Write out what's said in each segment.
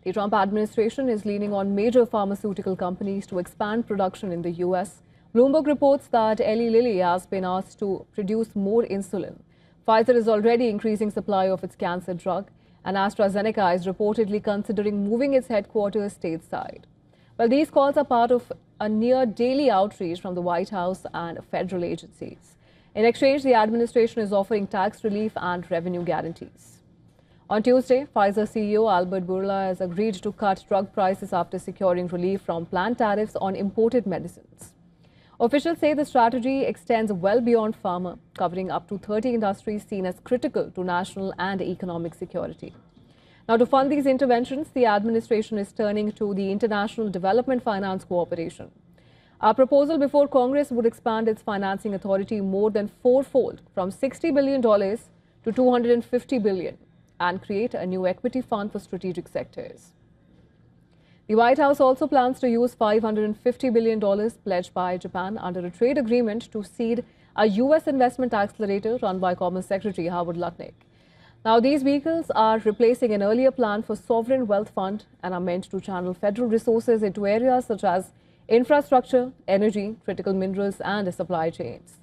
The Trump administration is leaning on major pharmaceutical companies to expand production in the U.S. Bloomberg reports that Eli Lilly has been asked to produce more insulin. Pfizer is already increasing supply of its cancer drug, and astra-Zeneca is reportedly considering moving its headquarters stateside. Well, these calls are part of a near daily outreach from the White House and federal agencies. In exchange, the administration is offering tax relief and revenue guarantees. On Tuesday, Pfizer CEO Albert Bourla has agreed to cut drug prices after securing relief from planned tariffs on imported medicines. Officials say the strategy extends well beyond pharma, covering up to 30 industries seen as critical to national and economic security. Now, to fund these interventions, the administration is turning to the International Development Finance Cooperation. Our proposal before Congress would expand its financing authority more than fourfold, from $60 billion to $250 billion, and create a new equity fund for strategic sectors. The White House also plans to use $550 billion pledged by Japan under a trade agreement to seed a U.S. investment accelerator run by Commerce Secretary Howard Lutnick. Now, these vehicles are replacing an earlier plan for sovereign wealth fund and are meant to channel federal resources into areas such as infrastructure, energy, critical minerals, and supply chains.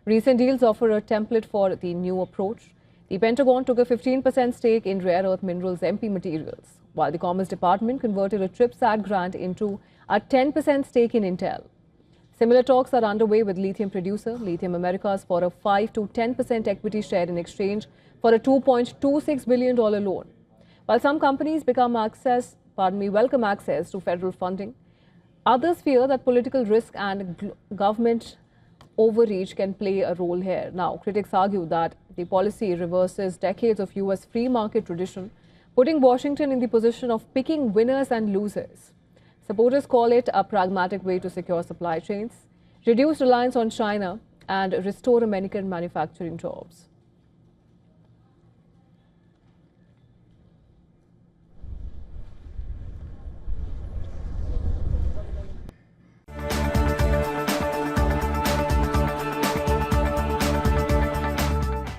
Recent deals offer a template for the new approach. The Pentagon took a 15% stake in rare earth minerals MP materials, while the Commerce Department converted a CHIPS Act grant into a 10% stake in Intel. Similar talks are underway with lithium producer Lithium Americas for a 5 to 10% equity share in exchange for a $2.26 billion loan. While some companies welcome access to federal funding, others fear that political risk and government overreach can play a role here. Now, critics argue that the policy reverses decades of U.S. free market tradition, putting Washington in the position of picking winners and losers. Supporters call it a pragmatic way to secure supply chains, reduce reliance on China, and restore American manufacturing jobs.